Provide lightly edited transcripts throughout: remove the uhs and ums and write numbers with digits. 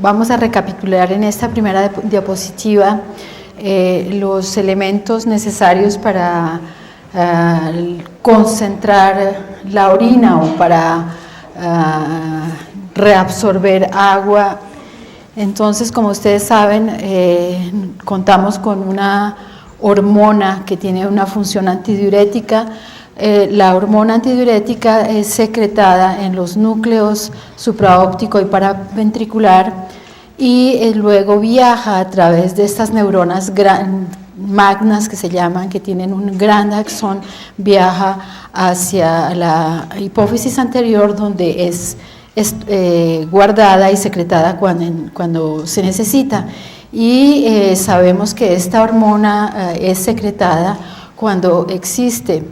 vamos a recapitular en esta primera diapositiva los elementos necesarios para concentrar la orina o para reabsorber agua. Entonces, como ustedes saben, contamos con una hormona que tiene una función antidiurética. La hormona antidiurética es secretada en los núcleos supraóptico y paraventricular y luego viaja a través de estas neuronas magnas que se llaman, que tienen un gran axón, viaja hacia la hipófisis anterior, donde es guardada y secretada cuando se necesita. Y sabemos que esta hormona es secretada cuando existe,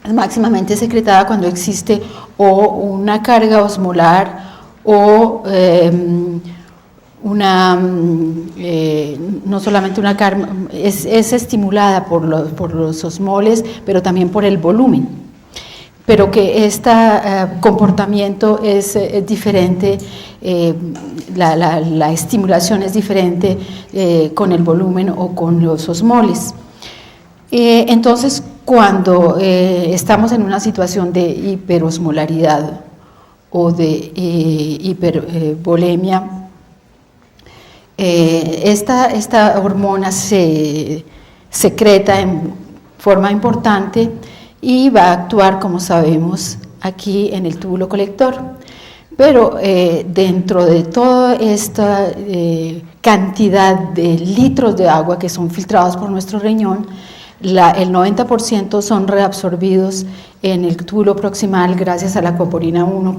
es máximamente secretada cuando existe o una carga osmolar o no solamente una carga, es estimulada por los osmoles, pero también por el volumen. Pero que este comportamiento es diferente, la estimulación es diferente con el volumen o con los osmoles. Entonces, cuando estamos en una situación de hiperosmolaridad o de hipervolemia, esta hormona se secreta en forma importante y va a actuar, como sabemos, aquí en el túbulo colector. Pero dentro de toda esta cantidad de litros de agua que son filtrados por nuestro riñón, el 90% son reabsorbidos en el túbulo proximal gracias a la aquaporina 1,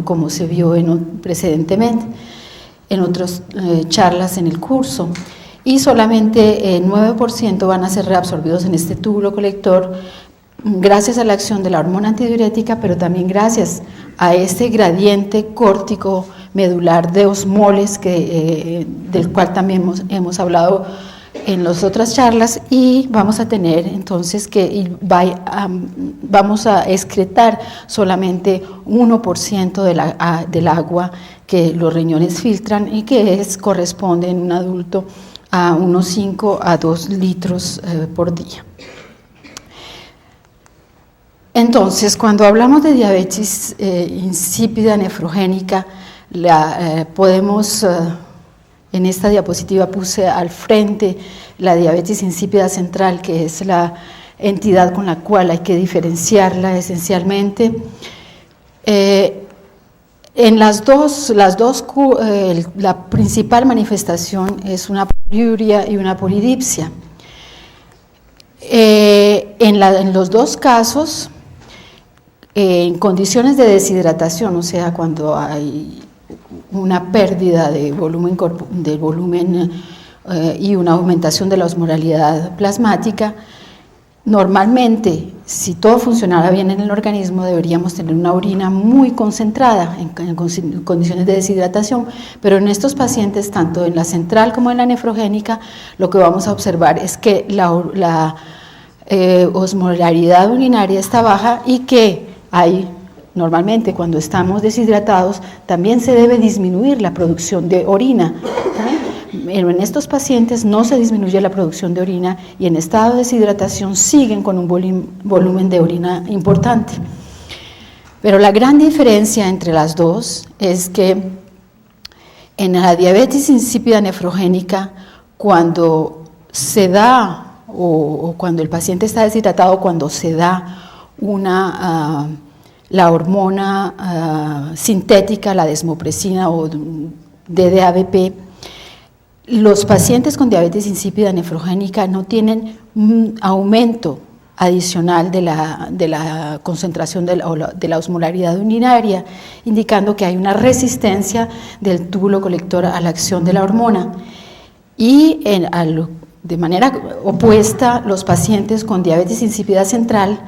como se vio precedentemente en otras charlas en el curso. Y solamente 9% van a ser reabsorbidos en este túbulo colector gracias a la acción de la hormona antidiurética, pero también gracias a este gradiente córtico medular de osmoles del cual también hemos hablado en las otras charlas, y vamos a tener entonces vamos a excretar solamente 1% del agua que los riñones filtran y que corresponde en un adulto a unos 5 a 2 litros por día. Entonces, cuando hablamos de diabetes insípida nefrogénica, podemos, en esta diapositiva puse al frente la diabetes insípida central, que es la entidad con la cual hay que diferenciarla esencialmente. En la principal manifestación es una poliuria y una polidipsia. En los dos casos, en condiciones de deshidratación, o sea, cuando hay una pérdida de volumen y una aumentación de la osmolaridad plasmática, normalmente, si todo funcionara bien en el organismo, deberíamos tener una orina muy concentrada en condiciones de deshidratación, pero en estos pacientes, tanto en la central como en la nefrogénica, lo que vamos a observar es que la osmolaridad urinaria está baja y que normalmente cuando estamos deshidratados también se debe disminuir la producción de orina. Pero en estos pacientes no se disminuye la producción de orina y en estado de deshidratación siguen con un volumen de orina importante. Pero la gran diferencia entre las dos es que en la diabetes insípida nefrogénica, cuando se da o cuando el paciente está deshidratado, cuando se da la hormona sintética, la desmopresina o DDAVP, los pacientes con diabetes insípida nefrogénica no tienen un aumento adicional de la concentración de la osmolaridad urinaria, indicando que hay una resistencia del túbulo colector a la acción de la hormona. Y de manera opuesta, los pacientes con diabetes insípida central,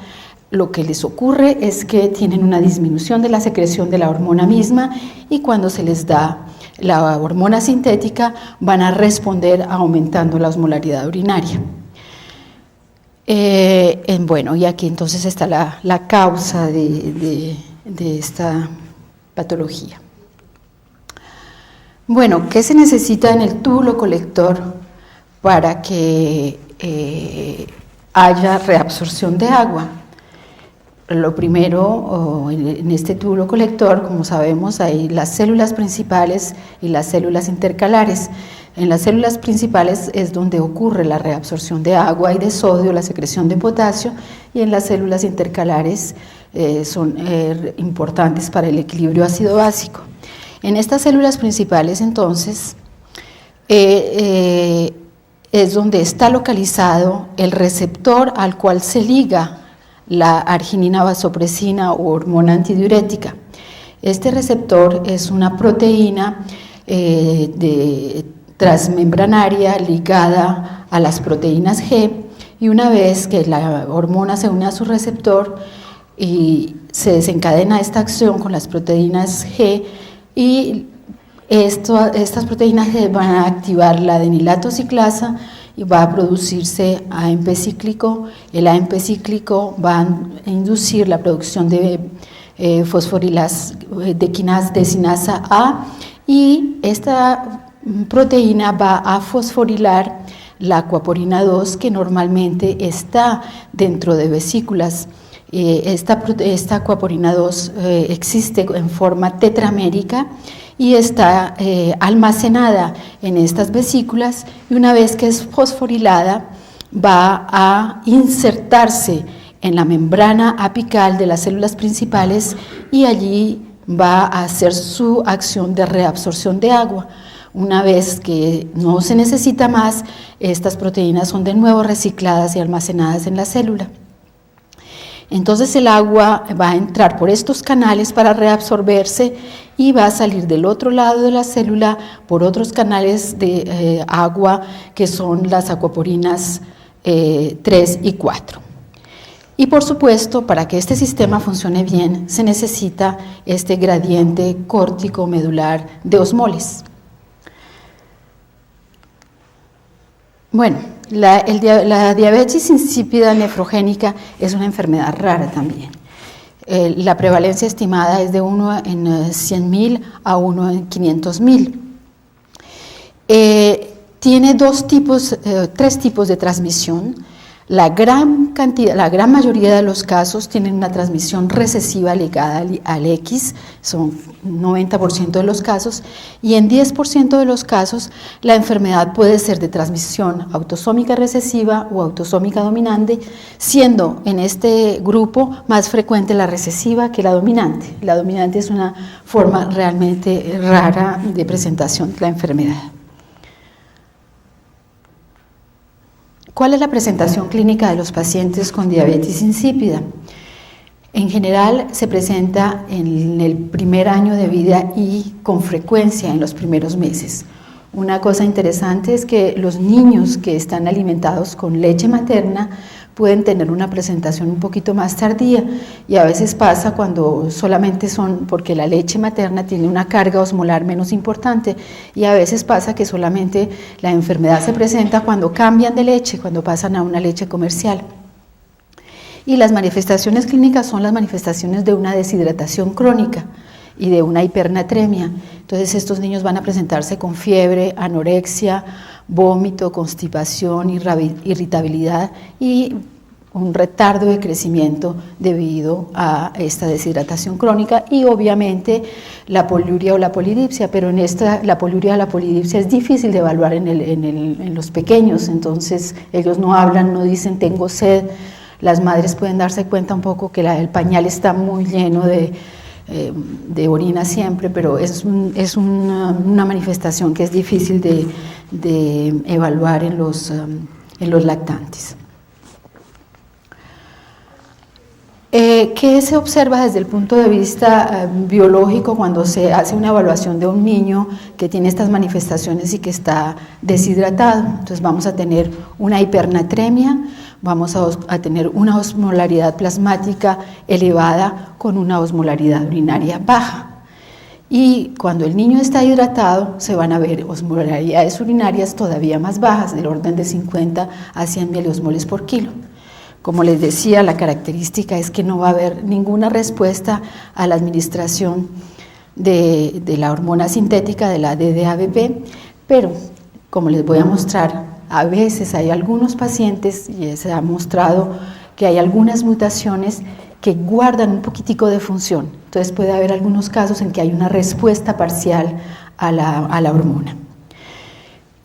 lo que les ocurre es que tienen una disminución de la secreción de la hormona misma y cuando se les da la hormona sintética van a responder aumentando la osmolaridad urinaria. Bueno, y aquí entonces está la causa de esta patología. Bueno, ¿qué se necesita en el túbulo colector para que haya reabsorción de agua? Lo primero, en este túbulo colector, como sabemos, hay las células principales y las células intercalares. En las células principales es donde ocurre la reabsorción de agua y de sodio, la secreción de potasio, y en las células intercalares son importantes para el equilibrio ácido-básico. En estas células principales, entonces, es donde está localizado el receptor al cual se liga la arginina vasopresina o hormona antidiurética. Este receptor es una proteína transmembranaria ligada a las proteínas G, y una vez que la hormona se une a su receptor y se desencadena esta acción con las proteínas G, y estas proteínas G van a activar la adenilato ciclasa y va a producirse AMP cíclico. El AMP cíclico va a inducir la producción de desinasa A, y esta proteína va a fosforilar la acuaporina 2, que normalmente está dentro de vesículas. Esta acuaporina 2 existe en forma tetramérica y está almacenada en estas vesículas, y una vez que es fosforilada va a insertarse en la membrana apical de las células principales, y allí va a hacer su acción de reabsorción de agua. Una vez que no se necesita más, estas proteínas son de nuevo recicladas y almacenadas en la célula. Entonces el agua va a entrar por estos canales para reabsorberse y va a salir del otro lado de la célula por otros canales de agua, que son las acuaporinas 3 y 4. Y por supuesto, para que este sistema funcione bien, se necesita este gradiente córtico medular de osmoles. Bueno, la diabetes insípida nefrogénica es una enfermedad rara también. La prevalencia estimada es de 1 en 100.000 a 1 en 500.000. Tiene tres tipos de transmisión. La gran mayoría de los casos tienen una transmisión recesiva ligada al X, son 90% de los casos, y en 10% de los casos la enfermedad puede ser de transmisión autosómica recesiva o autosómica dominante, siendo en este grupo más frecuente la recesiva que la dominante. La dominante es una forma realmente rara de presentación de la enfermedad. ¿Cuál es la presentación clínica de los pacientes con diabetes insípida? En general se presenta en el primer año de vida y con frecuencia en los primeros meses. Una cosa interesante es que los niños que están alimentados con leche materna pueden tener una presentación un poquito más tardía, y a veces pasa cuando solamente son porque la leche materna tiene una carga osmolar menos importante, y a veces pasa que solamente la enfermedad se presenta cuando cambian de leche, cuando pasan a una leche comercial. Y las manifestaciones clínicas son las manifestaciones de una deshidratación crónica y de una hipernatremia. Entonces estos niños van a presentarse con fiebre, anorexia, vómito, constipación, irritabilidad y un retardo de crecimiento debido a esta deshidratación crónica, y obviamente la poliuria o la polidipsia, pero la poliuria o la polidipsia es difícil de evaluar en los pequeños, entonces ellos no hablan, no dicen tengo sed. Las madres pueden darse cuenta un poco que el pañal está muy lleno de orina siempre, pero es una manifestación que es difícil de evaluar en los lactantes. ¿Qué se observa desde el punto de vista biológico cuando se hace una evaluación de un niño que tiene estas manifestaciones y que está deshidratado? Entonces vamos a tener una hipernatremia, vamos a tener una osmolaridad plasmática elevada con una osmolaridad urinaria baja. Y cuando el niño está hidratado se van a ver osmolaridades urinarias todavía más bajas, del orden de 50 a 100 miliosmoles por kilo. Como les decía, la característica es que no va a haber ninguna respuesta a la administración de la hormona sintética de la DDAVP, pero como les voy a mostrar, a veces hay algunos pacientes, y se ha mostrado que hay algunas mutaciones que guardan un poquitico de función. Entonces puede haber algunos casos en que hay una respuesta parcial a la hormona.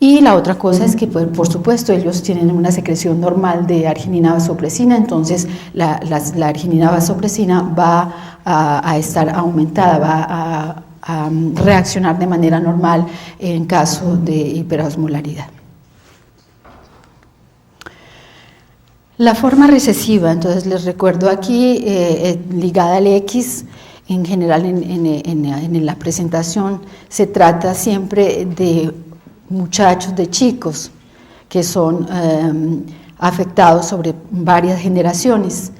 Y la otra cosa es que, por supuesto, ellos tienen una secreción normal de arginina vasopresina, entonces la arginina vasopresina va a estar aumentada, va a reaccionar de manera normal en caso de hiperosmolaridad. La forma recesiva, entonces les recuerdo aquí, ligada al X, en general en la presentación se trata siempre de muchachos, de chicos que son afectados sobre varias generaciones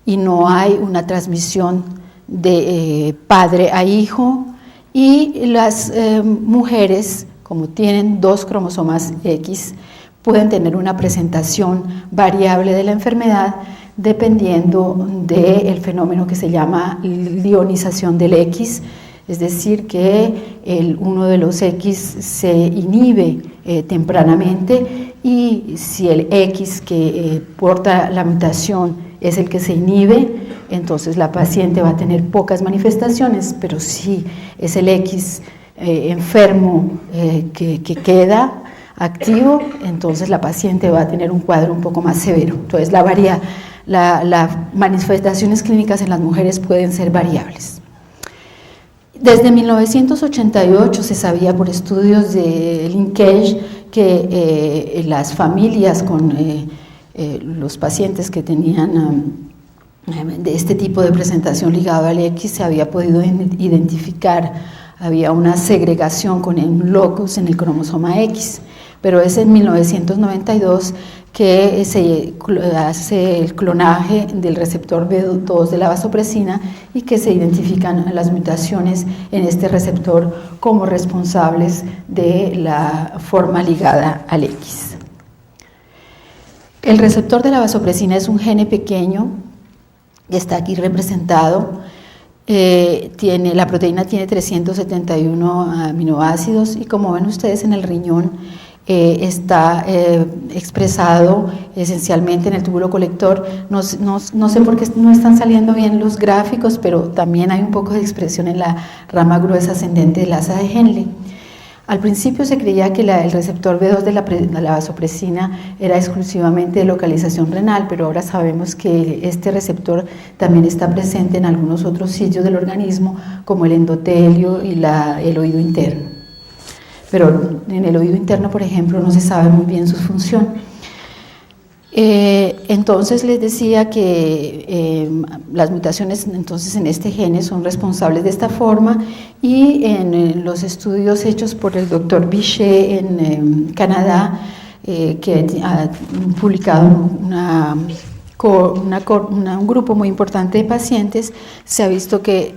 y no hay una transmisión de padre a hijo, y las mujeres, como tienen 2 cromosomas X, pueden tener una presentación variable de la enfermedad dependiendo del fenómeno que se llama lionización del X, es decir, que uno de los X se inhibe tempranamente, y si el X que porta la mutación es el que se inhibe, entonces la paciente va a tener pocas manifestaciones, pero si es el X enfermo que queda activo, entonces la paciente va a tener un cuadro un poco más severo. Entonces las manifestaciones clínicas en las mujeres pueden ser variables. Desde 1988 se sabía por estudios de Linkage que las familias con los pacientes que tenían de este tipo de presentación ligado al X se había podido identificar, había una segregación con un locus en el cromosoma X, pero es en 1992 que se hace el clonaje del receptor B2 de la vasopresina y que se identifican las mutaciones en este receptor como responsables de la forma ligada al X. El receptor de la vasopresina es un gene pequeño, está aquí representado. La proteína tiene 371 aminoácidos y, como ven ustedes en el riñón, está expresado esencialmente en el túbulo colector. No sé por qué no están saliendo bien los gráficos, pero también hay un poco de expresión en la rama gruesa ascendente del asa de Henle. Al principio se creía que el receptor B2 de la vasopresina era exclusivamente de localización renal, pero ahora sabemos que este receptor también está presente en algunos otros sitios del organismo, como el endotelio y el oído interno. Pero en el oído interno, por ejemplo, no se sabe muy bien su función. Entonces les decía que las mutaciones entonces en este gene son responsables de esta forma, y en los estudios hechos por el doctor Bichet en Canadá, que ha publicado un grupo muy importante de pacientes, se ha visto que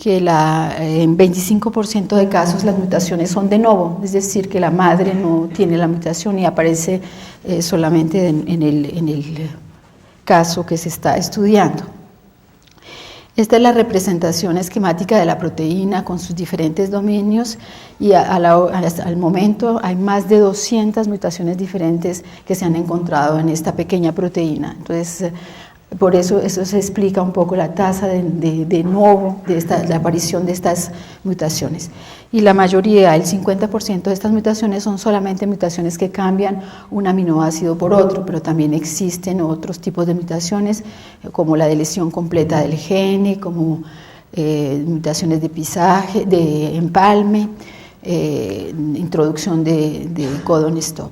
en 25% de casos las mutaciones son de novo, es decir, que la madre no tiene la mutación y aparece solamente en el caso que se está estudiando. Esta es la representación esquemática de la proteína con sus diferentes dominios, y al momento hay más de 200 mutaciones diferentes que se han encontrado en esta pequeña proteína. Entonces, por eso se explica un poco la tasa de nuevo, la aparición de estas mutaciones. Y la mayoría, el 50% de estas mutaciones son solamente mutaciones que cambian un aminoácido por otro, pero también existen otros tipos de mutaciones, como la de lesión completa del gene, como mutaciones de pisaje, de empalme, introducción de codon stop.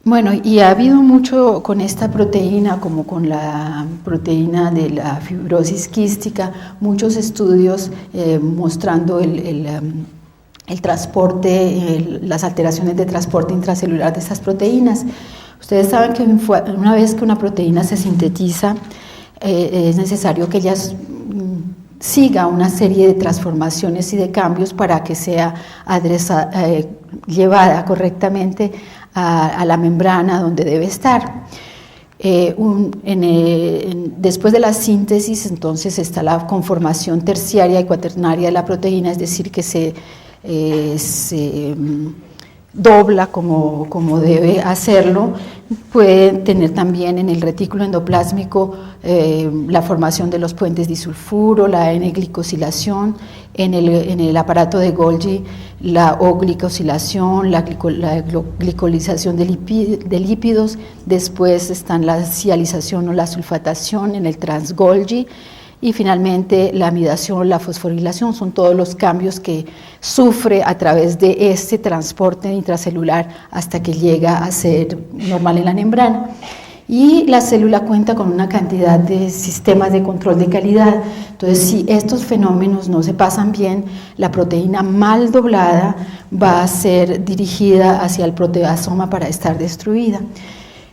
Bueno, y ha habido mucho con esta proteína, como con la proteína de la fibrosis quística, muchos estudios mostrando el transporte, las alteraciones de transporte intracelular de estas proteínas. Ustedes saben que una vez que una proteína se sintetiza, es necesario que ella siga una serie de transformaciones y de cambios para que sea llevada correctamente a la membrana donde debe estar. Después de la síntesis, entonces está la conformación terciaria y cuaternaria de la proteína, es decir, que se dobla como debe hacerlo. Puede tener también en el retículo endoplásmico la formación de los puentes disulfuro, la N-glicosilación, en el aparato de Golgi la O-glicosilación, la glicolización de lípidos, después están la sialización o la sulfatación en el trans-Golgi, y finalmente la amidación o la fosforilación. Son todos los cambios que sufre a través de este transporte intracelular hasta que llega a ser normal en la membrana. Y la célula cuenta con una cantidad de sistemas de control de calidad. Entonces, si estos fenómenos no se pasan bien, la proteína mal doblada va a ser dirigida hacia el proteasoma para estar destruida.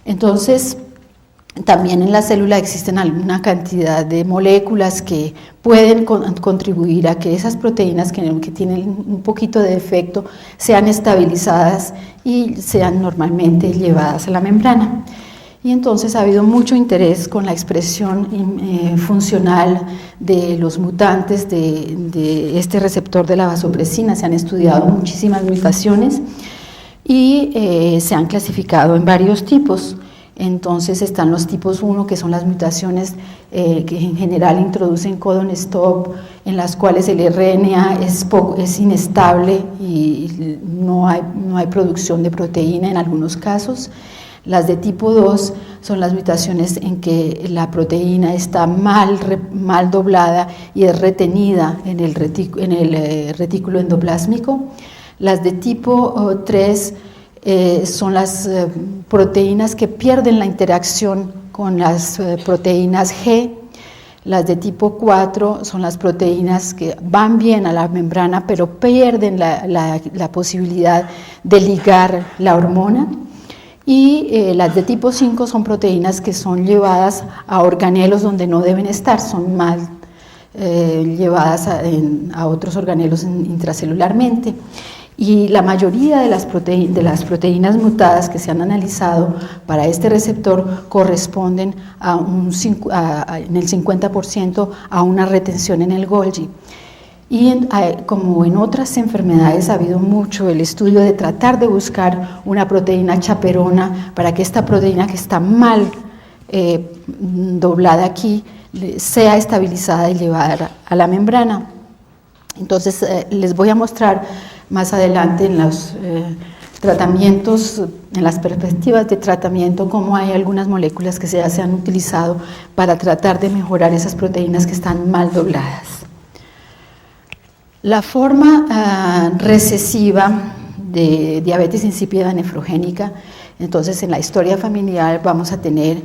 Entonces, también en la célula existen alguna cantidad de moléculas que pueden contribuir a que esas proteínas que tienen un poquito de defecto sean estabilizadas y sean normalmente llevadas a la membrana. Y entonces ha habido mucho interés con la expresión funcional de los mutantes de este receptor de la vasopresina. Se han estudiado muchísimas mutaciones y se han clasificado en varios tipos. Entonces están los tipos 1, que son las mutaciones que en general introducen codon stop, en las cuales el RNA es inestable y no hay producción de proteína en algunos casos. Las de tipo 2 son las mutaciones en que la proteína está mal doblada y es retenida en el retículo endoplásmico. Las de tipo 3 son las proteínas que pierden la interacción con las proteínas G. Las de tipo 4 son las proteínas que van bien a la membrana pero pierden la posibilidad de ligar la hormona. Y las de tipo 5 son proteínas que son llevadas a organelos donde no deben estar, son mal llevadas a otros organelos intracelularmente. Y la mayoría de las proteínas mutadas que se han analizado para este receptor corresponden en el 50% a una retención en el Golgi. Y como en otras enfermedades ha habido mucho el estudio de tratar de buscar una proteína chaperona para que esta proteína que está mal doblada aquí sea estabilizada y llevada a la membrana. Entonces les voy a mostrar más adelante en los tratamientos, en las perspectivas de tratamiento, cómo hay algunas moléculas que ya se han utilizado para tratar de mejorar esas proteínas que están mal dobladas. La forma recesiva de diabetes insípida nefrogénica, entonces en la historia familiar vamos a tener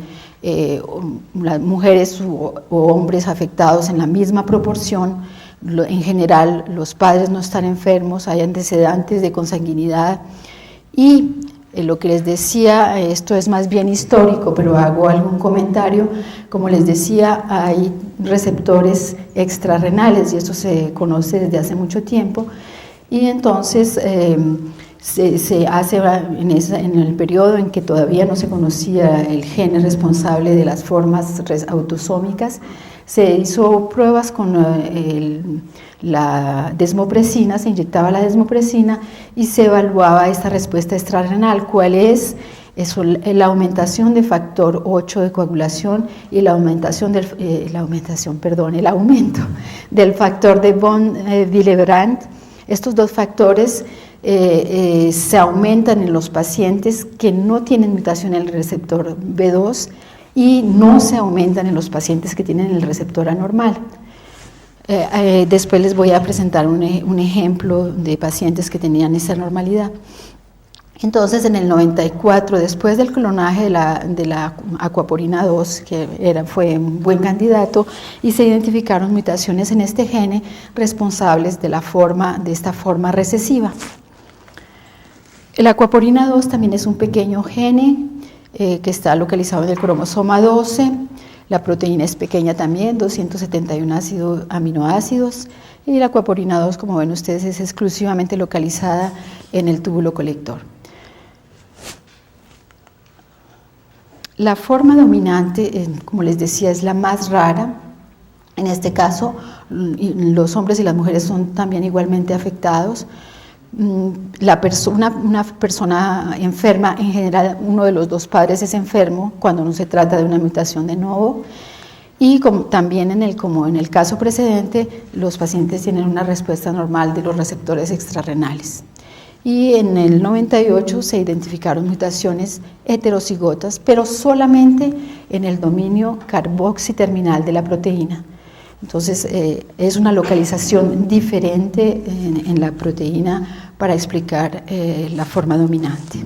las mujeres o hombres afectados en la misma proporción. En general los padres no están enfermos, hay antecedentes de consanguinidad y lo que les decía, esto es más bien histórico, pero hago algún comentario. Como les decía, hay receptores extrarrenales y esto se conoce desde hace mucho tiempo, y entonces se hace en el periodo en que todavía no se conocía el gen responsable de las formas autosómicas, se hizo pruebas con la desmopresina, se inyectaba la desmopresina y se evaluaba esta respuesta extrarrenal, cuál es la aumentación de factor 8 de coagulación y el aumento del factor de von Willebrand. Estos dos factores se aumentan en los pacientes que no tienen mutación en el receptor B2 y no se aumentan en los pacientes que tienen el receptor anormal. Después les voy a presentar un ejemplo de pacientes que tenían esa anormalidad. Entonces, en el 94, después del clonaje de la aquaporina 2, que fue un buen candidato, y se identificaron mutaciones en este gene responsables de esta forma recesiva. El aquaporina 2 también es un pequeño gene que está localizado en el cromosoma 12. La proteína es pequeña también, 271 aminoácidos, y la aquaporina 2, como ven ustedes, es exclusivamente localizada en el túbulo colector. La forma dominante, como les decía, es la más rara. En este caso, los hombres y las mujeres son también igualmente afectados. Una persona enferma, en general uno de los dos padres es enfermo cuando no se trata de una mutación de novo, y también como en el caso precedente, los pacientes tienen una respuesta normal de los receptores extrarrenales. Y en el 98 se identificaron mutaciones heterocigotas, pero solamente en el dominio carboxiterminal de la proteína. Entonces, es una localización diferente en la proteína para explicar la forma dominante.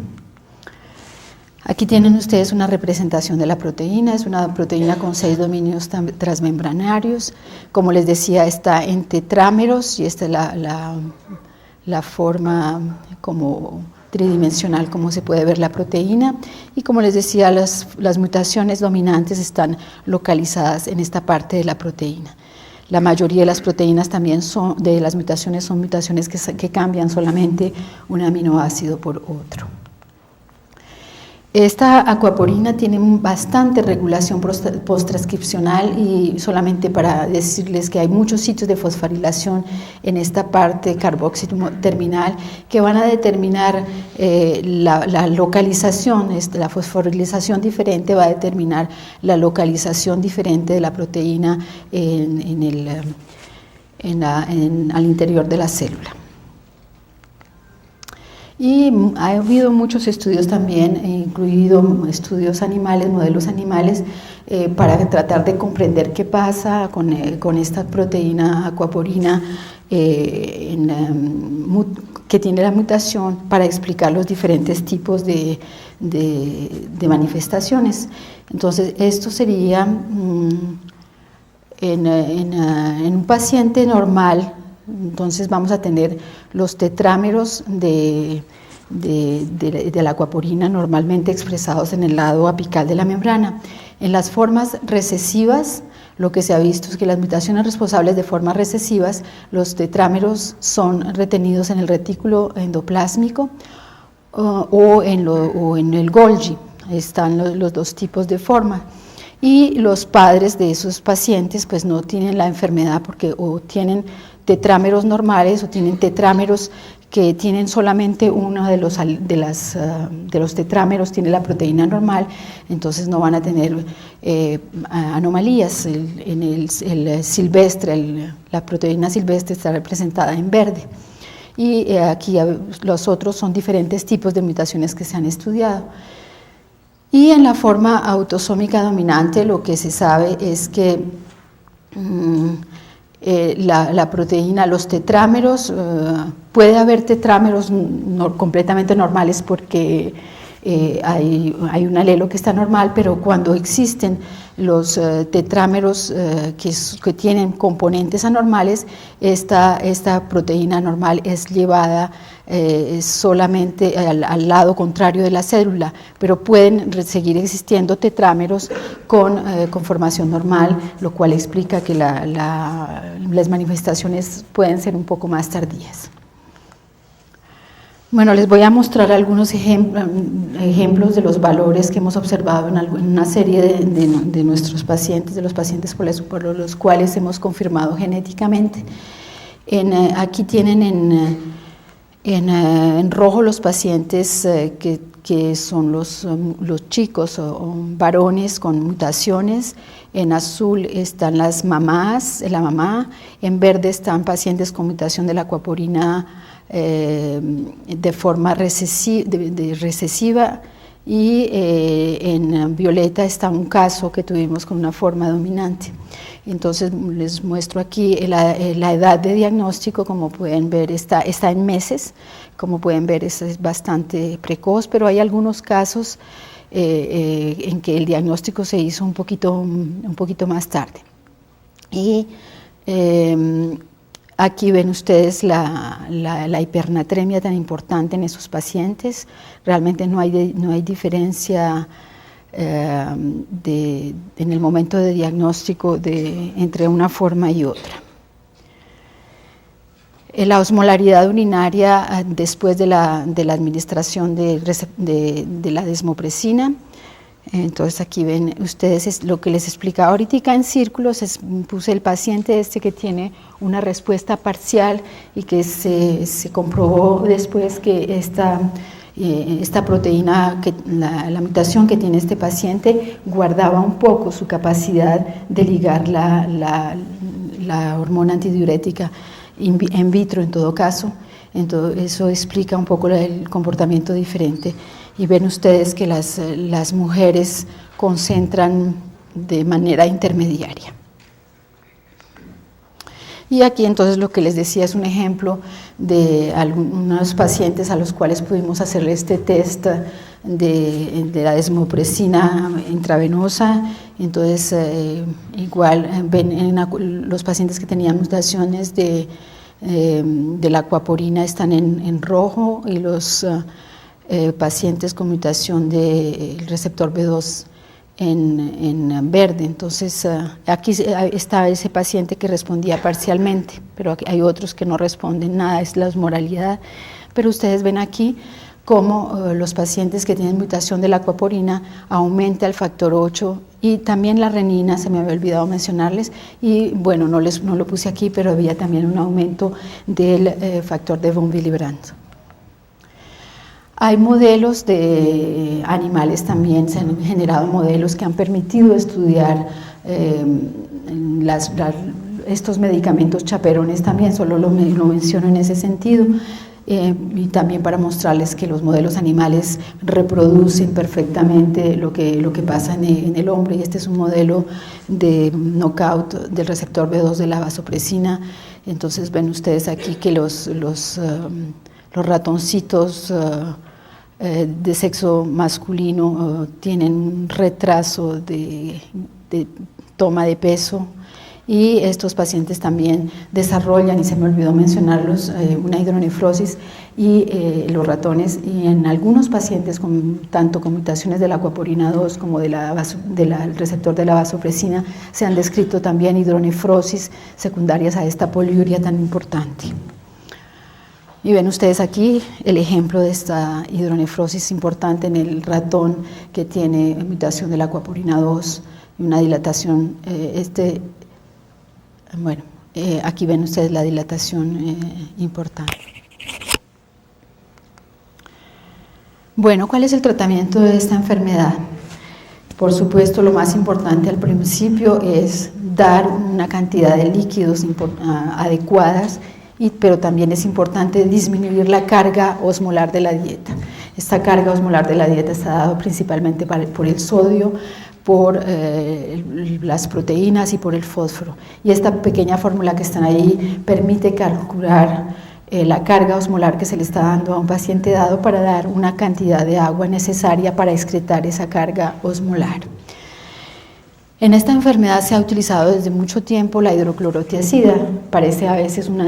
Aquí tienen ustedes una representación de la proteína. Es una proteína con 6 dominios transmembranarios. Como les decía, está en tetrámeros, y esta es la forma como tridimensional como se puede ver la proteína, y como les decía, las mutaciones dominantes están localizadas en esta parte de la proteína. La mayoría de las proteínas también de las mutaciones son mutaciones que cambian solamente un aminoácido por otro. Esta aquaporina tiene bastante regulación posttranscripcional, y solamente para decirles que hay muchos sitios de fosforilación en esta parte carboxiterminal que van a determinar la localización. La fosforilización diferente va a determinar la localización diferente de la proteína al interior de la célula. Y ha habido muchos estudios también, incluido estudios animales, modelos animales, para tratar de comprender qué pasa con esta proteína aquaporina que tiene la mutación, para explicar los diferentes tipos de manifestaciones. Entonces, esto sería en un paciente normal. Entonces vamos a tener los tetrámeros de la aquaporina normalmente expresados en el lado apical de la membrana. En las formas recesivas, lo que se ha visto es que las mutaciones responsables de formas recesivas, los tetrámeros son retenidos en el retículo endoplásmico o en el Golgi. Están los dos tipos de forma. Y los padres de esos pacientes pues no tienen la enfermedad porque o tienen tetrámeros normales o tienen tetrámeros que tienen solamente uno de los tetrámeros tiene la proteína normal, entonces no van a tener anomalías. En el silvestre, la proteína silvestre está representada en verde. Y aquí los otros son diferentes tipos de mutaciones que se han estudiado. Y en la forma autosómica dominante lo que se sabe es que la proteína, los tetrámeros, puede haber tetrámeros completamente normales porque hay un alelo que está normal, pero cuando existen los tetrámeros que tienen componentes anormales, esta proteína normal es llevada solamente al lado contrario de la célula, pero pueden seguir existiendo tetrámeros con formación normal, lo cual explica que las manifestaciones pueden ser un poco más tardías. Bueno, les voy a mostrar algunos ejemplos de los valores que hemos observado en una serie de nuestros pacientes, de los pacientes por los cuales hemos confirmado genéticamente. Aquí tienen en rojo los pacientes que son los chicos o varones con mutaciones. En azul están las mamás, la mamá. En verde están pacientes con mutación de la aquaporina de forma recesiva, y en violeta está un caso que tuvimos con una forma dominante. Entonces les muestro aquí la edad de diagnóstico. Como pueden ver, está en meses. Como pueden ver, es bastante precoz, pero hay algunos casos en que el diagnóstico se hizo un poquito más tarde. Y aquí ven ustedes la hipernatremia tan importante en esos pacientes. Realmente no hay diferencia en el momento de diagnóstico entre una forma y otra. La osmolaridad urinaria después de la administración de la desmopresina. Entonces aquí ven ustedes lo que les explicaba ahorita en círculos, puse el paciente que tiene una respuesta parcial y que se comprobó después que esta proteína, la mutación que tiene este paciente guardaba un poco su capacidad de ligar la hormona antidiurética in vitro en todo caso. Entonces eso explica un poco el comportamiento diferente. Y ven ustedes que las mujeres concentran de manera intermediaria. Y aquí entonces lo que les decía es un ejemplo de algunos pacientes a los cuales pudimos hacerle este test de la desmopresina intravenosa. Entonces igual ven los pacientes que tenían mutaciones de la aquaporina están en rojo y los pacientes con mutación del receptor B2 en verde. Entonces aquí está ese paciente que respondía parcialmente, pero aquí hay otros que no responden nada, es la osmoralidad. Pero ustedes ven aquí cómo los pacientes que tienen mutación de la aquaporina aumenta el factor 8 y también la renina, se me había olvidado mencionarles, y bueno, no lo puse aquí, pero había también un aumento del factor de von Willebrand. Hay modelos de animales también, se han generado modelos que han permitido estudiar estos medicamentos chaperones también, solo lo menciono en ese sentido, y también para mostrarles que los modelos animales reproducen perfectamente lo que pasa en el hombre, y este es un modelo de knockout del receptor B2 de la vasopresina. Entonces ven ustedes aquí que los ratoncitos de sexo masculino tienen un retraso de toma de peso, y estos pacientes también desarrollan, y se me olvidó mencionarlos, una hidronefrosis, y los ratones, y en algunos pacientes tanto con mutaciones de la aquaporina 2 como del receptor de la vasopresina se han descrito también hidronefrosis secundarias a esta poliuria tan importante. Y ven ustedes aquí el ejemplo de esta hidronefrosis importante en el ratón que tiene mutación de la aquaporina 2 y una dilatación. Aquí ven ustedes la dilatación importante. Bueno, ¿cuál es el tratamiento de esta enfermedad? Por supuesto, lo más importante al principio es dar una cantidad de líquidos adecuadas, pero también es importante disminuir la carga osmolar de la dieta. Esta carga osmolar de la dieta está dada principalmente por el sodio, por las proteínas y por el fósforo. Y esta pequeña fórmula que están ahí permite calcular la carga osmolar que se le está dando a un paciente dado para dar una cantidad de agua necesaria para excretar esa carga osmolar. En esta enfermedad se ha utilizado desde mucho tiempo la hidroclorotiazida. Parece a veces un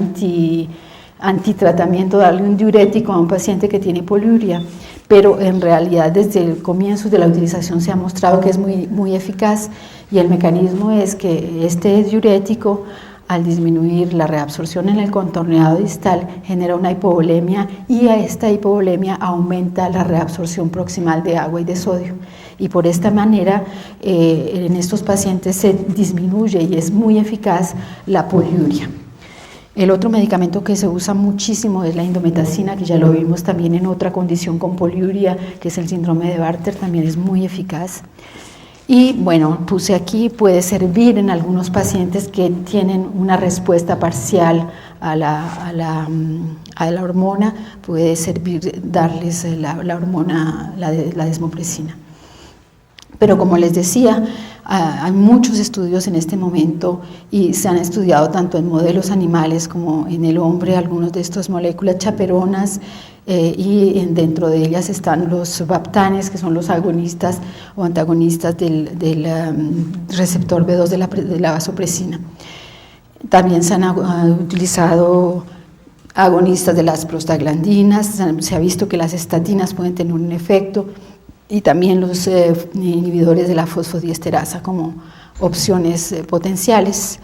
antitratamiento, darle un diurético a un paciente que tiene poliuria, pero en realidad desde el comienzo de la utilización se ha mostrado que es muy eficaz, y el mecanismo es que este diurético, al disminuir la reabsorción en el contorneado distal, genera una hipovolemia, y a esta hipovolemia aumenta la reabsorción proximal de agua y de sodio. Y por esta manera en estos pacientes se disminuye y es muy eficaz la poliuria. El otro medicamento que se usa muchísimo es la indometacina, que ya lo vimos también en otra condición con poliuria, que es el síndrome de Bartter, también es muy eficaz. Y bueno, puse aquí, puede servir en algunos pacientes que tienen una respuesta parcial a la hormona, puede servir darles la hormona, la desmopresina. Pero como les decía, hay muchos estudios en este momento y se han estudiado tanto en modelos animales como en el hombre algunas de estas moléculas chaperonas, y dentro de ellas están los baptanes, que son los agonistas o antagonistas del receptor B2 de la vasopresina. También se han utilizado agonistas de las prostaglandinas, se ha visto que las estatinas pueden tener un efecto, y también los inhibidores de la fosfodiesterasa como opciones potenciales.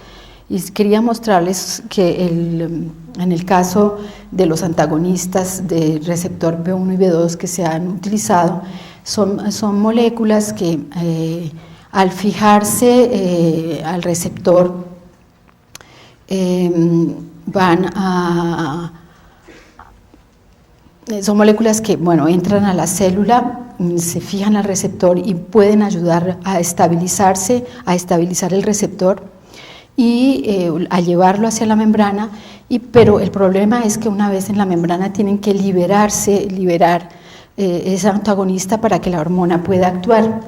Y quería mostrarles que en el caso de los antagonistas del receptor B1 y B2 que se han utilizado, Son moléculas que al fijarse al receptor son moléculas que, bueno, entran a la célula, se fijan al receptor y pueden ayudar a estabilizarse, a estabilizar el receptor y a llevarlo hacia la membrana, pero el problema es que una vez en la membrana tienen que liberar ese antagonista para que la hormona pueda actuar.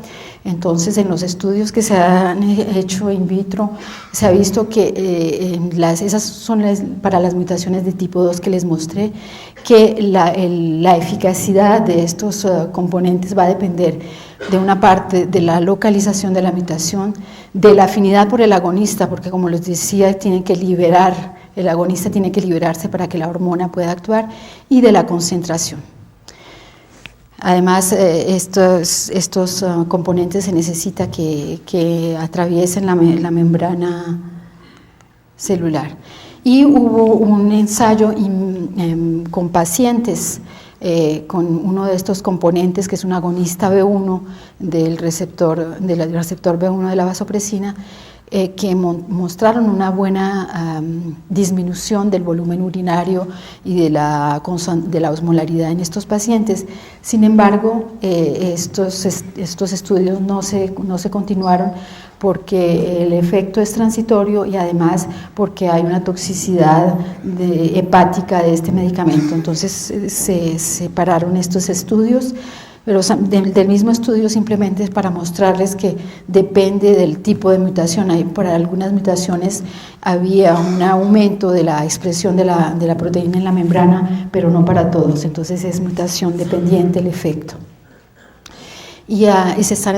Entonces, en los estudios que se han hecho in vitro, se ha visto que esas son para las mutaciones de tipo 2 que les mostré, que la eficacia de estos componentes va a depender de una parte de la localización de la mutación, de la afinidad por el agonista, porque como les decía, el agonista tiene que liberarse para que la hormona pueda actuar, y de la concentración. Además, estos componentes se necesita que atraviesen la membrana celular. Y hubo un ensayo con pacientes con uno de estos componentes, que es un agonista B1 del receptor B1 de la vasopresina, que mostraron una buena disminución del volumen urinario y de la osmolaridad en estos pacientes. Sin embargo, estos estudios no se continuaron porque el efecto es transitorio y además porque hay una toxicidad hepática de este medicamento. Entonces se separaron estos estudios. Pero del mismo estudio simplemente es para mostrarles que depende del tipo de mutación. Para algunas mutaciones había un aumento de la expresión de la proteína en la membrana, pero no para todos. Entonces es mutación dependiente el efecto. Y se están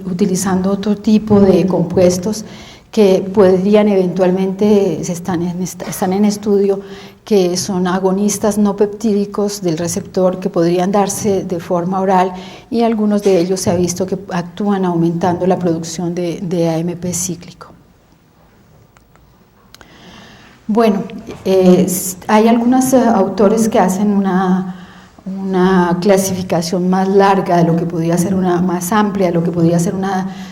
utilizando otro tipo de compuestos que podrían eventualmente, están en estudio, que son agonistas no peptídicos del receptor que podrían darse de forma oral, y algunos de ellos se ha visto que actúan aumentando la producción de AMP cíclico. Bueno, hay algunos autores que hacen una clasificación más larga de lo que podría ser más amplia, de lo que podría ser una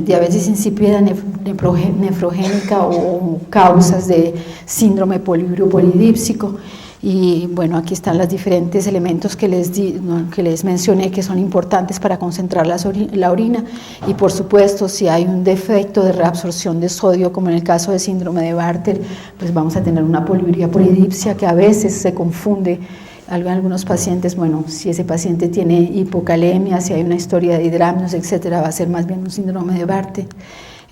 diabetes insípida nefrogénica o causas de síndrome políuro polidípsico. Y bueno, aquí están los diferentes elementos que les mencioné, que son importantes para concentrar la orina, y por supuesto si hay un defecto de reabsorción de sodio, como en el caso de síndrome de Bartter, pues vamos a tener una poliuria polidipsia que a veces se confunde. Algunos pacientes, bueno, si ese paciente tiene hipocalemia, si hay una historia de hidramios, etcétera, va a ser más bien un síndrome de Bartter.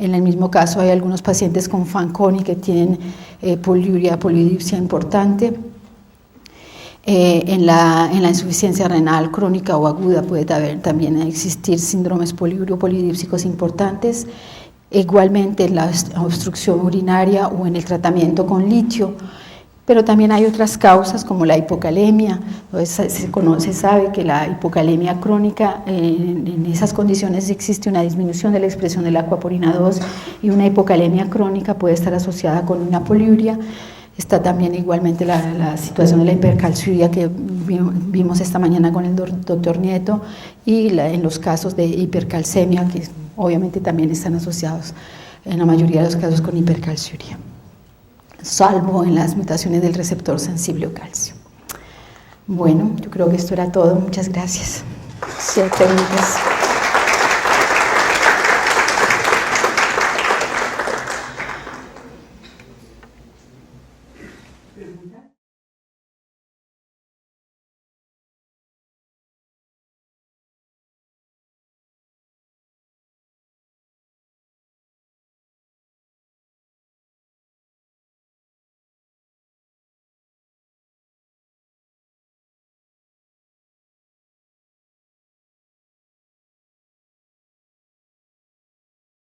En el mismo caso hay algunos pacientes con Fanconi que tienen poliuria polidipsia importante. En la insuficiencia renal crónica o aguda puede también existir síndromes poliurio polidípsicos importantes. Igualmente en la obstrucción urinaria o en el tratamiento con litio. Pero también hay otras causas como la hipocalemia. Se sabe que la hipocalemia crónica, en esas condiciones existe una disminución de la expresión del aquaporina 2, y una hipocalemia crónica puede estar asociada con una poliuria. Está también igualmente la situación de la hipercalciuria que vimos esta mañana con el doctor Nieto, y en los casos de hipercalcemia, que obviamente también están asociados en la mayoría de los casos con hipercalciuria, salvo en las mutaciones del receptor sensible o calcio. Bueno, yo creo que esto era todo. Muchas gracias. Si hay preguntas.